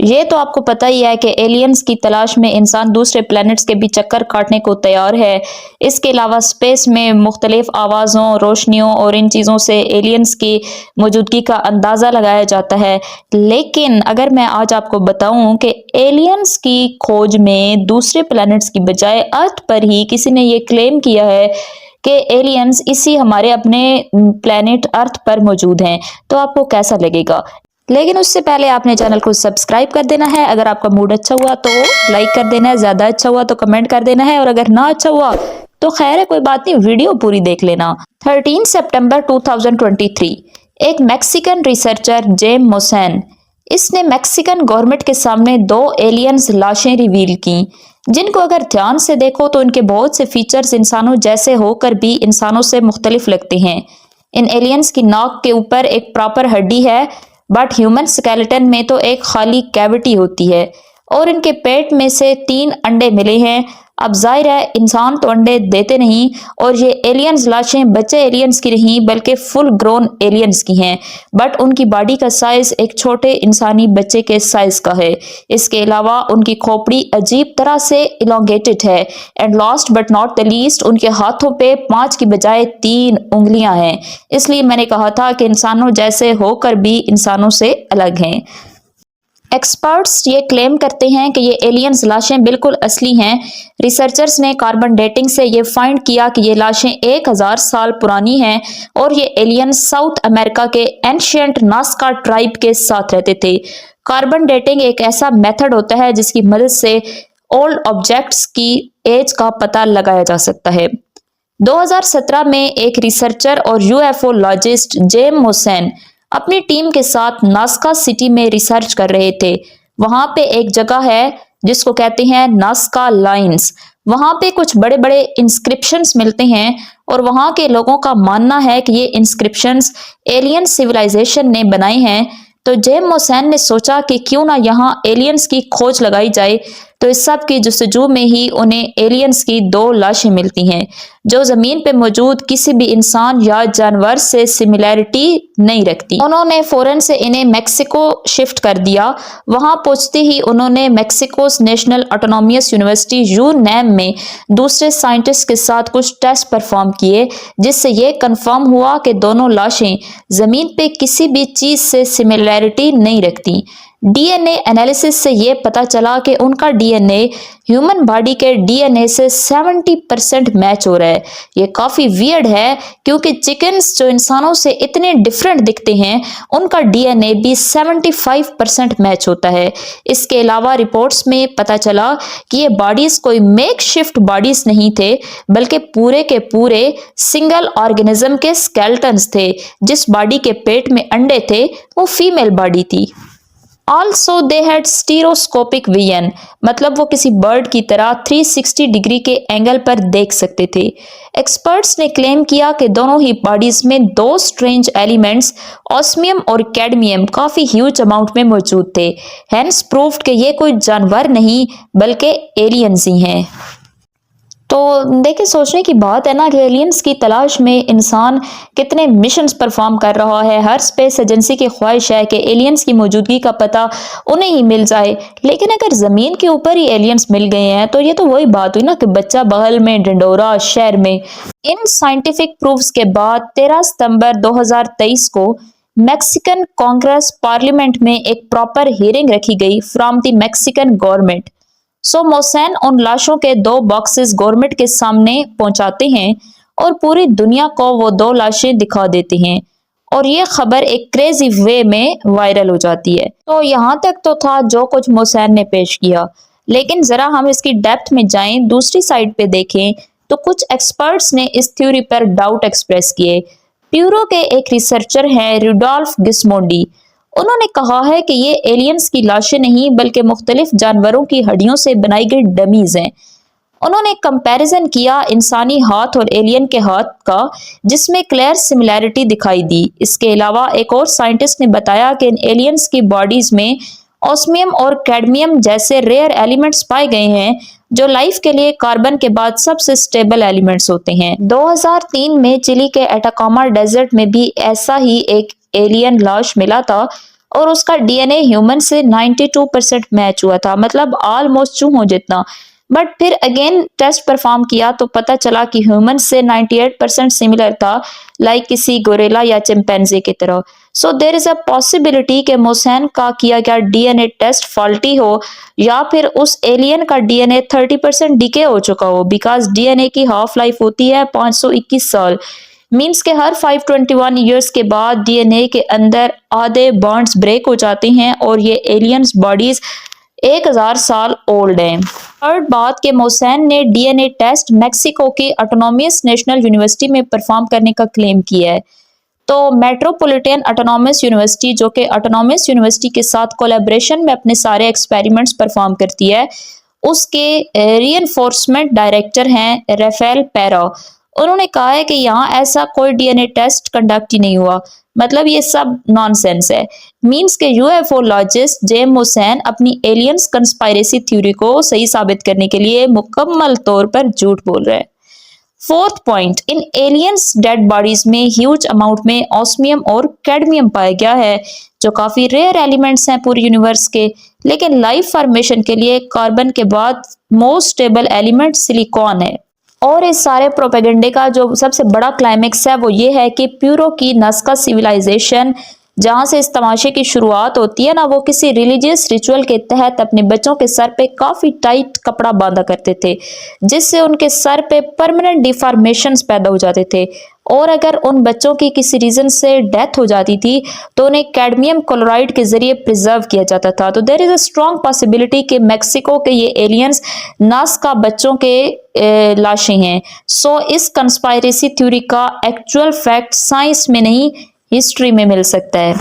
ये तो आपको पता ही है कि एलियंस की तलाश में इंसान दूसरे प्लैनेट्स के भी चक्कर काटने को तैयार है। इसके अलावा स्पेस में मुख्तलिफ आवाज़ों, रोशनियों और इन चीज़ों से एलियंस की मौजूदगी का अंदाज़ा लगाया जाता है। लेकिन अगर मैं आज आपको बताऊं कि एलियंस की खोज में दूसरे प्लैनेट्स की बजाय अर्थ पर ही किसी ने ये क्लेम किया है कि एलियंस इसी हमारे अपने प्लैनेट अर्थ पर मौजूद हैं, तो आपको कैसा लगेगा? लेकिन उससे पहले आपने चैनल को सब्सक्राइब कर देना है। अगर आपका मूड अच्छा हुआ तो लाइक कर देना है, ज्यादा अच्छा हुआ तो कमेंट कर देना है, और अगर ना अच्छा हुआ तो खैर है, कोई बात नहीं, वीडियो पूरी देख लेना। 13 सितंबर 2023 एक मैक्सिकन रिसर्चर जेम मोसेन, इसने मैक्सिकन गवर्नमेंट के सामने 2 एलियंस लाशें रिवील की, जिनको अगर ध्यान से देखो तो इनके बहुत से फीचर्स इंसानों जैसे होकर भी इंसानों से मुख्तलिफ लगते हैं। इन एलियंस की नाक के ऊपर एक प्रॉपर हड्डी है, बट ह्यूमन स्केलेटन में तो एक खाली कैविटी होती है, और इनके पेट में से 3 अंडे मिले हैं। अब जाहिर है इंसान तो अंडे देते नहीं, और ये एलियंस लाशें बच्चे एलियंस की नहीं बल्कि फुल ग्रोन एलियंस की हैं, बट उनकी बॉडी का साइज एक छोटे इंसानी बच्चे के साइज का है। इसके अलावा उनकी खोपड़ी अजीब तरह से इलोंगेटेड है, and last but not the least उनके हाथों पे 5 की बजाय 3 उंगलियां हैं। इसलिए मैंने कहा था कि इंसानों जैसे होकर भी इंसानों से अलग हैं। एक्सपर्ट्स ये क्लेम करते हैं कि ये एलियंस लाशें बिल्कुल असली हैं। रिसर्चर्स ने कार्बन डेटिंग से ये फाइंड किया कि ये लाशें 1000 साल पुरानी हैं, और ये एलियंस साउथ अमेरिका के एंशियंट नास्का ट्राइब के साथ रहते थे। कार्बन डेटिंग एक ऐसा मेथड होता है जिसकी मदद से ओल्ड ऑब्जेक्ट्स की एज का पता लगाया जा सकता है। 2017 में एक रिसर्चर और यूएफओलॉजिस्ट जेम मोसेन अपनी टीम के साथ नास्का सिटी में रिसर्च कर रहे थे। वहां पे एक जगह है जिसको कहते हैं नास्का लाइंस। वहां पे कुछ बड़े बड़े इंस्क्रिप्शंस मिलते हैं, और वहां के लोगों का मानना है कि ये इंस्क्रिप्शंस एलियन सिविलाइजेशन ने बनाए हैं। तो जेम मोसेन ने सोचा कि क्यों ना यहाँ एलियंस की खोज लगाई जाए। तो इस सब की जस्तजू में ही उन्हें एलियंस की 2 लाशें मिलती हैं, जो जमीन पे मौजूद किसी भी इंसान या जानवर से सिमिलैरिटी नहीं रखती। उन्होंने फौरन से इन्हें मेक्सिको शिफ्ट कर दिया। वहां पहुंचते ही उन्होंने मेक्सिकोस नेशनल ऑटोनोमियस यूनिवर्सिटी यूनैम में दूसरे साइंटिस्ट के साथ कुछ टेस्ट परफॉर्म किए, जिससे ये कंफर्म हुआ कि दोनों लाशें जमीन पे किसी भी चीज से सिमिलैरिटी नहीं रखती। डीएनए एनालिसिस से ये पता चला कि उनका डीएनए ह्यूमन बॉडी के डीएनए से 70% मैच हो रहा है। ये काफी वियर्ड है, क्योंकि चिकन्स जो इंसानों से इतने डिफरेंट दिखते हैं उनका डीएनए भी 75% मैच होता है। इसके अलावा रिपोर्ट्स में पता चला कि ये बॉडीज कोई मेकशिफ्ट बॉडीज नहीं थे, बल्कि पूरे के पूरे सिंगल ऑर्गेनिज्म के स्केलेटन्स थे। जिस बॉडी के पेट में अंडे थे वो फीमेल बॉडी थी। ऑल्सो दे हैड स्टीरोस्कोपिक विजन, मतलब वो किसी बर्ड की तरह 360 डिग्री के एंगल पर देख सकते थे। एक्सपर्ट्स ने क्लेम किया कि दोनों ही बॉडीज में 2 स्ट्रेंज एलिमेंट्स ऑस्मियम और कैडमियम काफी ह्यूज अमाउंट में मौजूद थे। हेंस प्रूव्ड कि ये कोई जानवर नहीं बल्कि एलियंस ही हैं। तो देखिए, सोचने की बात है ना कि एलियंस की तलाश में इंसान कितने मिशंस परफॉर्म कर रहा है। हर स्पेस एजेंसी की ख्वाहिश है कि एलियंस की मौजूदगी का पता उन्हें ही मिल जाए। लेकिन अगर ज़मीन के ऊपर ही एलियंस मिल गए हैं तो ये तो वही बात हुई ना कि बच्चा बगल में ढिंढोरा शहर में। इन साइंटिफिक प्रूफ्स के बाद 13 सितंबर 2023 को मैक्सिकन कांग्रेस पार्लियामेंट में एक प्रॉपर हियरिंग रखी गई फ्रॉम द मैक्सिकन गवर्नमेंट। सो मोसेन उन लाशों के 2 बॉक्सेस गवर्नमेंट के सामने पहुंचाते हैं, और पूरी दुनिया को वो 2 लाशें दिखा देते हैं, और ये खबर एक क्रेजी वे में वायरल हो जाती है। तो यहाँ तक तो था जो कुछ मोसेन ने पेश किया, लेकिन जरा हम इसकी डेप्थ में जाएं, दूसरी साइड पे देखें तो कुछ एक्सपर्ट्स ने इस थ्योरी पर डाउट एक्सप्रेस किए। प्यूरो के एक रिसर्चर हैं रुडोल्फ गिस्मोंडी। उन्होंने कहा है कि ये एलियंस की लाशें नहीं बल्कि मुख्तलिफ जानवरों की हड्डियों से बनाई गई डमीज हैं। उन्होंने कंपैरिजन किया इंसानी हाथ और एलियन के हाथ का, जिसमें क्लियर सिमिलैरिटी दिखाई दी। इसके अलावा एक और साइंटिस्ट ने बताया कि इन एलियंस की बॉडीज में ऑस्मियम और कैडमियम जैसे रेयर एलिमेंट्स पाए गए हैं, जो लाइफ के लिए कार्बन के बाद सबसे स्टेबल एलिमेंट्स होते हैं। 2003 में चिली के एटाकामा डेजर्ट में भी ऐसा ही एक एलियन लाश मिला था, और उसका डीएनए ह्यूमन से 92% मैच हुआ था, मतलब ऑलमोस्ट चूहों जितना। बट फिर अगेन टेस्ट परफॉर्म किया तो पता चला कि ह्यूमन से 98% सिमिलर था, लाइक किसी गोरेला या चिंपैंजी की तरह। सो देर इज अ पॉसिबिलिटी कि मोहसेन का किया गया डीएनए टेस्ट फॉल्टी हो, या फिर उस एलियन का डीएनए 30% डीके हो चुका हो, बिकॉज डीएनए की हाफ लाइफ होती है 521 साल। मीन्स के हर 521 ईयर्स के बाद डीएनए के अंदर आधे बॉन्ड्स ब्रेक हो जाते हैं और ये एलियंस बॉडीज 1000 साल ओल्ड हैं। थर्ड बात कि मोहसेन ने डीएनए टेस्ट मेक्सिको की ऑटोनॉमस नेशनल यूनिवर्सिटी में परफॉर्म करने का क्लेम किया है। तो मेट्रोपॉलिटन ऑटोनॉमस यूनिवर्सिटी, जो कि ऑटोनॉमस यूनिवर्सिटी के साथ कोलैबोरेशन में अपने सारे एक्सपेरिमेंट्स परफॉर्म करती है, उसके रीइंफोर्समेंट डायरेक्टर हैं राफेल पेरा। उन्होंने कहा है कि यहाँ ऐसा कोई डीएनए टेस्ट कंडक्ट ही नहीं हुआ, मतलब ये सब नॉनसेंस है। मीन्स के यूएफओलॉजिस्ट जेम मोहसेन अपनी एलियंस कंस्पायरेसी थ्योरी को सही साबित करने के लिए मुकम्मल तौर पर झूठ बोल रहे हैं। Fourth point, in aliens dead bodies में ह्यूज अमाउंट में ऑस्मियम और कैडमियम पाया गया है, जो काफी रेयर एलिमेंट्स हैं पूरे यूनिवर्स के। लेकिन लाइफ फॉर्मेशन के लिए कार्बन के बाद मोस्ट स्टेबल एलिमेंट सिलिकॉन है। और इस सारे प्रोपेगेंडे का जो सबसे बड़ा क्लाइमेक्स है वो ये है कि प्यूरो की नस्का सिविलाइजेशन, जहां से इस तमाशे की शुरुआत होती है ना, वो किसी रिलीजियस रिचुअल के तहत अपने बच्चों के सर पे काफी टाइट कपड़ा बांधा करते थे, जिससे उनके सर पे परमानेंट डिफॉर्मेशंस पैदा हो जाते थे। और अगर उन बच्चों की किसी रीजन से डेथ हो जाती थी तो उन्हें कैडमियम क्लोराइड के जरिए प्रिजर्व किया जाता था। तो there is a strong possibility कि मेक्सिको के ये एलियंस नास्का बच्चों के लाशें हैं। सो इस कंस्पायरेसी थ्योरी का एक्चुअल फैक्ट साइंस में नहीं, हिस्ट्री में मिल सकता है।